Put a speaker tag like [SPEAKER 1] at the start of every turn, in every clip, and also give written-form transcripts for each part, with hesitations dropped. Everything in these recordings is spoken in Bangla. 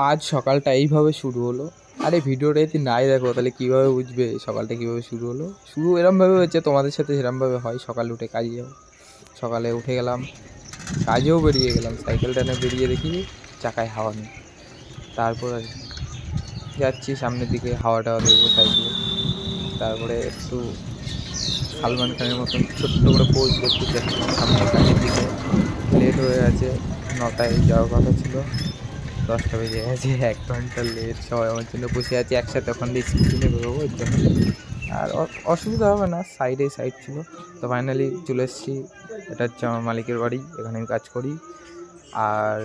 [SPEAKER 1] আজ সকালটা এইভাবে শুরু হলো। আরে ভিডিওটা যদি নাই দেখো তাহলে কীভাবে বুঝবে সকালটা কীভাবে শুরু হলো। শুরু এরমভাবে হয়েছে, তোমাদের সাথে সেরমভাবে হয়। সকালে উঠে কাজে যাও, সকালে উঠে গেলাম, কাজেও বেরিয়ে গেলাম, সাইকেল টানে বেরিয়ে দেখি চাকায় হাওয়া নেই। তারপর আর কি যাচ্ছি সামনের দিকে, হাওয়া টাওয়া দেবো সাইকেলে। তারপরে একটু সালমান খানের মতন ছোট্ট করে পোজ করতে যাচ্ছিলাম সামনের কাজের দিকে। লেট হয়ে গেছে, 9টায় যাওয়ার কথা ছিল, 10টা বেজে গেছে, 1 ঘন্টা লেট। সবাই আমার জন্য বসে আছে একসাথে, ওখান দিয়ে স্কুটি নিয়ে বেরোবো এর জন্য। আর অসুবিধা হবে না, সাইড ছিল। তো ফাইনালি চলে এসেছি। এটা হচ্ছে আমার মালিকের বাড়ি, এখানে আমি কাজ করি। আর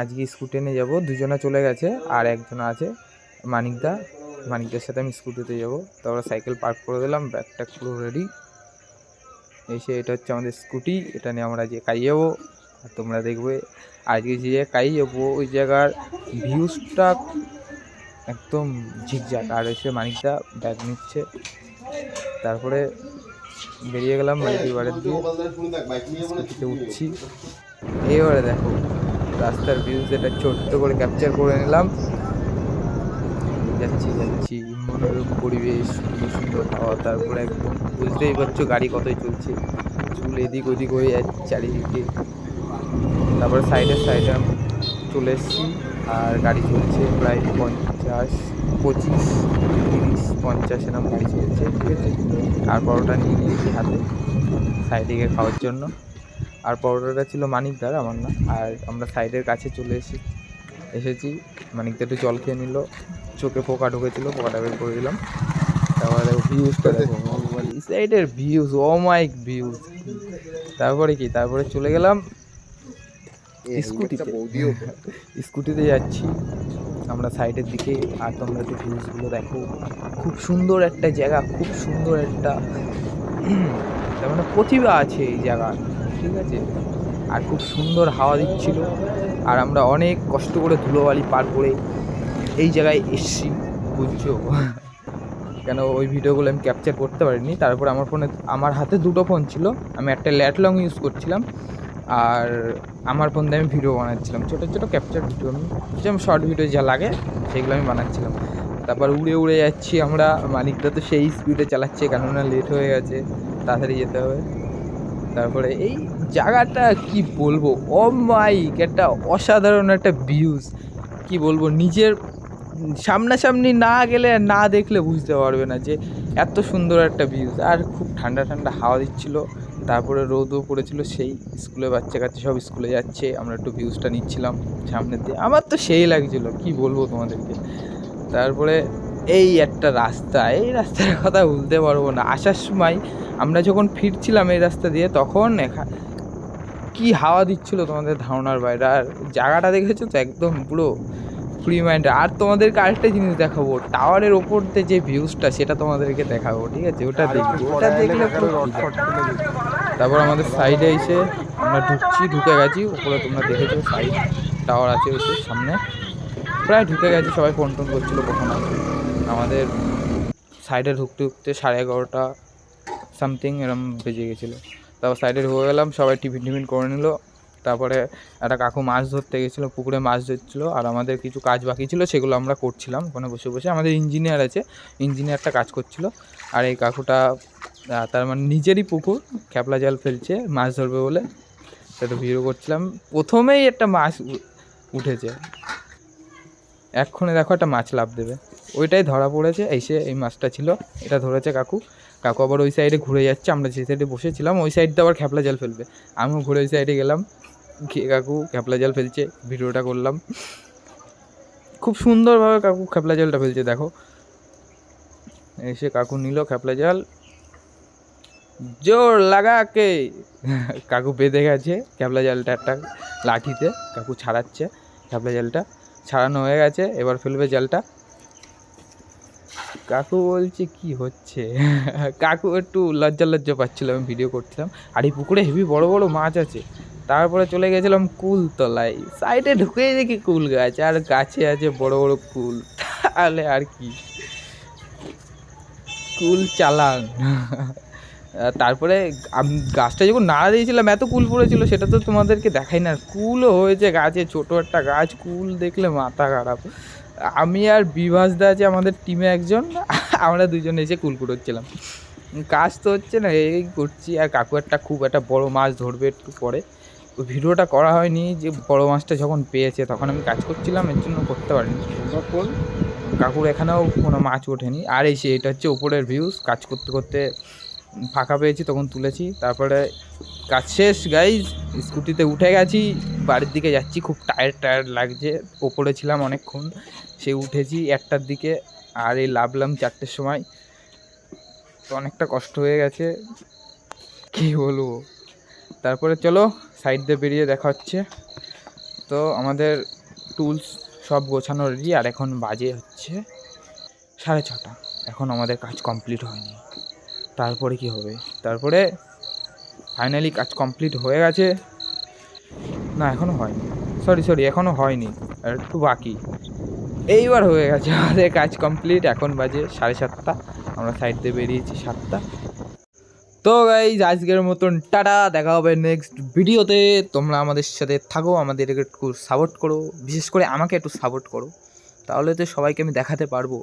[SPEAKER 1] আজকে স্কুটি নিয়ে যাবো, দুজনে চলে গেছে আর একজন আছে মানিকদার সাথে আমি স্কুটিতে যাবো। তারপরে সাইকেল পার্ক করে দিলাম, ব্যাগটা পুরো রেডি। এসে এটা হচ্ছে আমাদের স্কুটি, এটা নিয়ে আমরা আজকে কাজে যাবো। আর তোমরা দেখবে আজকে যে কাজে যাবো ওই জায়গার ভিউজটা একদম ঝিকঝাক। আর এসে মানিকদা ব্যাগ নিচ্ছে। তারপরে বেরিয়ে গেলাম মালিকের বাড়ির দিয়ে, স্কুটিতে উঠছি। এবারে দেখো রাস্তার ভিউজ, এটা ছোট্ট করে ক্যাপচার করে নিলাম। যাচ্ছি মনোরম পরিবেশ, সুন্দর সুন্দর হাওয়া। তারপরে একদম বুঝতেই পারছো গাড়ি কতই চলছে, চুল এদিক ওদিক হয়ে যাচ্ছে চারিদিকে। তারপরে সাইডে আমি চলে এসেছি। আর গাড়ি চলছে প্রায় 50, 25, 30, 50 এরকম গাড়ি চলছে, ঠিক আছে। আর পরোটা নিয়ে নিয়েছি হাতে সাইডে গিয়ে খাওয়ার জন্য। আর পরোটাটা ছিল মানিকদার, আমার না। আর আমরা সাইডের কাছে চলে এসেছি। মানিকদা একটু জল খেয়ে নিল, চোখে পোকা ঢুকেছিল, পোকাটা বের করে দিলাম। তারপরে দেখো ভিউজটা দেখো, এই সাইডের ভিউজ, অমাইক ভিউজ। তারপরে চলে গেলাম স্কুটিতে যাচ্ছি আমরা সাইডের দিকে। আর তোমরা একটু ভিউজগুলো দেখো, খুব সুন্দর একটা জায়গা, খুব সুন্দর একটা তার মানে প্রতিভা আছে এই জায়গা, ঠিক আছে। আর খুব সুন্দর হাওয়া দিচ্ছিল। আর আমরা অনেক কষ্ট করে ধুলোবালি পার করে এই জায়গায় এসছি, বুঝছো। কেন ওই ভিডিওগুলো আমি ক্যাপচার করতে পারিনি। তারপর আমার হাতে দুটো ফোন ছিল, আমি একটা ল্যাটলং ইউজ করছিলাম, আর আমার ফোন দিয়ে আমি ভিডিও বানাচ্ছিলাম, ছোটো ছোটো ক্যাপচার ভিডিও, আমি যেমন শর্ট ভিডিও যা লাগে সেগুলো আমি বানাচ্ছিলাম। তারপর উড়ে যাচ্ছি আমরা। মালিকটা তো সেই স্পিডে চালাচ্ছে, কেননা লেট হয়ে গেছে, তাড়াতাড়ি যেতে হবে। তারপরে এই জায়গাটা কি বলবো, অমাইক একটা অসাধারণ একটা ভিউজ, কি বলবো। নিজের সামনাসামনি না গেলে, না দেখলে বুঝতে পারবে না যে এত সুন্দর একটা ভিউজ। আর খুব ঠান্ডা ঠান্ডা হাওয়া দিচ্ছিল। তারপরে রোদও পড়েছিল। সেই স্কুলে বাচ্চা কাচ্চা সব স্কুলে যাচ্ছে, আমরা একটু ভিউজটা নিচ্ছিলাম সামনের দিয়ে। আমার তো সেই লাগছিল, কি বলবো তোমাদেরকে। তারপরে এই একটা রাস্তা, এই রাস্তার কথা বলতে পারবো না। আসার সময় আমরা যখন ফিরছিলাম এই রাস্তা দিয়ে, তখন কি হাওয়া দিচ্ছিল তোমাদের ধারণার বাইরে। আর জায়গাটা দেখেছো তো, একদম পুরো ফ্রি মাইন্ডে। আর তোমাদেরকে আরেকটা জিনিস দেখাবো, টাওয়ারের ওপর দিয়ে যে ভিউজটা, সেটা তোমাদেরকে দেখাবো, ঠিক আছে। ওটা দেখবো, ওটা দেখলে তারপর আমাদের সাইডে এসে আমরা ঢুকে গেছি উপরে। তোমরা দেখেছো সাইড টাওয়ার আছে ওই সামনে, প্রায় ঢুকে গেছি। সবাই ফোন টোন করছিলো কখন আসবে। আমাদের সাইডে ঢুকতে 11:30 সামথিং এরম বেজে গেছিলো। তারপর সাইডে ঢুকে গেলাম, সবাই টিফিন করে নিল। তারপরে একটা কাকু মাছ ধরতে গেছিলো, পুকুরে মাছ ধরছিলো। আর আমাদের কিছু কাজ বাকি ছিল, সেগুলো আমরা করছিলাম ওখানে বসে বসে। আমাদের ইঞ্জিনিয়ার আছে, ইঞ্জিনিয়ারটা কাজ করছিল। আর এই কাকুটা তার মানে নিজেরই পুকুর, ক্যাপলা জাল ফেলছে মাছ ধরবে বলে, সেটা ভিডিও করছিলাম। প্রথমেই একটা মাছ উঠেছে, এক্ষুনি দেখো একটা মাছ লাফ দেবে, ওইটাই ধরা পড়েছে। এই মাছটা ছিল, এটা ধরেছে কাকু আবার ওই সাইডে ঘুরে যাচ্ছে। আমরা যে সাইডে বসেছিলাম ওই সাইডটা আবার খ্যাপলা জাল ফেলবে, আমিও ঘুরে ওই সাইডে গেলাম, কাকু খ্যাপলা জাল ফেলছে, ভিডিওটা করলাম। খুব সুন্দরভাবে কাকু খ্যাপলা জালটা ফেলছে দেখো। এসে কাকু নিল খ্যাপলা জাল, জোর লাগাকে কাকু বেঁধে গেছে খ্যাপলা জালটা একটা লাঠিতে। কাকু ছাড়াচ্ছে, খ্যাপলা জালটা ছাড়ানো হয়ে গেছে, এবার ফেলবে জালটা। কাকু বলছে কি হচ্ছে, কাকু একটু লজ্জা পাচ্ছিল, আমি ভিডিও করছিলাম। আর এই পুকুরে হেভি বড় বড় মাছ আছে। তারপরে চলে গেছিলাম কুলতলায়, সাইডে ঢুকেই দেখি কুল গাছ, আর গাছে আছে বড় বড় কুল। তাহলে আর কি, কুল চালান। তারপরে গাছটা যখন নাড়া দিয়েছিলাম এত কুল পড়েছিল, সেটা তো তোমাদেরকে দেখাই না। কুলও হয়েছে গাছে, ছোটো একটা গাছ, কুল দেখলে মাথা খারাপ। আমি আর বিভাস দা আছে আমাদের টিমে একজন, আমরা দুজনে এসে কুল কুড়োচ্ছিলাম। কাজ তো হচ্ছে না, এই করছি। আর কাকু খুব একটা বড় মাছ ধরবে একটু পরে, ওই ভিডিওটা করা হয়নি। যে বড় মাছটা যখন পেয়েছে তখন আমি কাজ করছিলাম, এর জন্য করতে পারিনি। কাকুর এখানেও কোনো মাছ ওঠেনি। আর এই সে এটা হচ্ছে ওপরের ভিউজ, কাজ করতে করতে ফাঁকা পেয়েছি তখন তুলেছি। তারপরে কাজ শেষ গাইজ, স্কুটিতে উঠে গেছি, বাড়ির দিকে যাচ্ছি। খুব টায়ার্ড লাগছে, ওপরে ছিলাম অনেকক্ষণ, সে উঠেছি 1টার দিকে, আর এই লাভলাম 4টের সময়। তো অনেকটা কষ্ট হয়ে গেছে, কী বলবো। তারপরে চলো সাইড দিয়ে বেরিয়ে দেখা হচ্ছে। তো আমাদের টুলস সব গোছানো রেডি, আর এখন বাজে হচ্ছে 6:30। এখন আমাদের কাজ কমপ্লিট হয়নি। তারপরে কি হবে? তারপরে ফাইনালি কাজ কমপ্লিট হয়ে গেছে। না, এখনও হয়নি, সরি এখনও হয়নি, আর একটু বাকি। এইবার হয়ে গেছে আমাদের কাজ কমপ্লিট। এখন বাজে 7:30, আমরা সাইড দিয়ে বেরিয়েছি 7টা। তো গাইজ আজকের মতন টাটা, দেখা হবে নেক্সট ভিডিওতে। তোমরা আমাদের সাথে থাকো, আমাদের একটু সাপোর্ট করো, বিশেষ করে আমাকে একটু সাপোর্ট করো, তাহলে তো সবাইকে আমি দেখাতে পারবো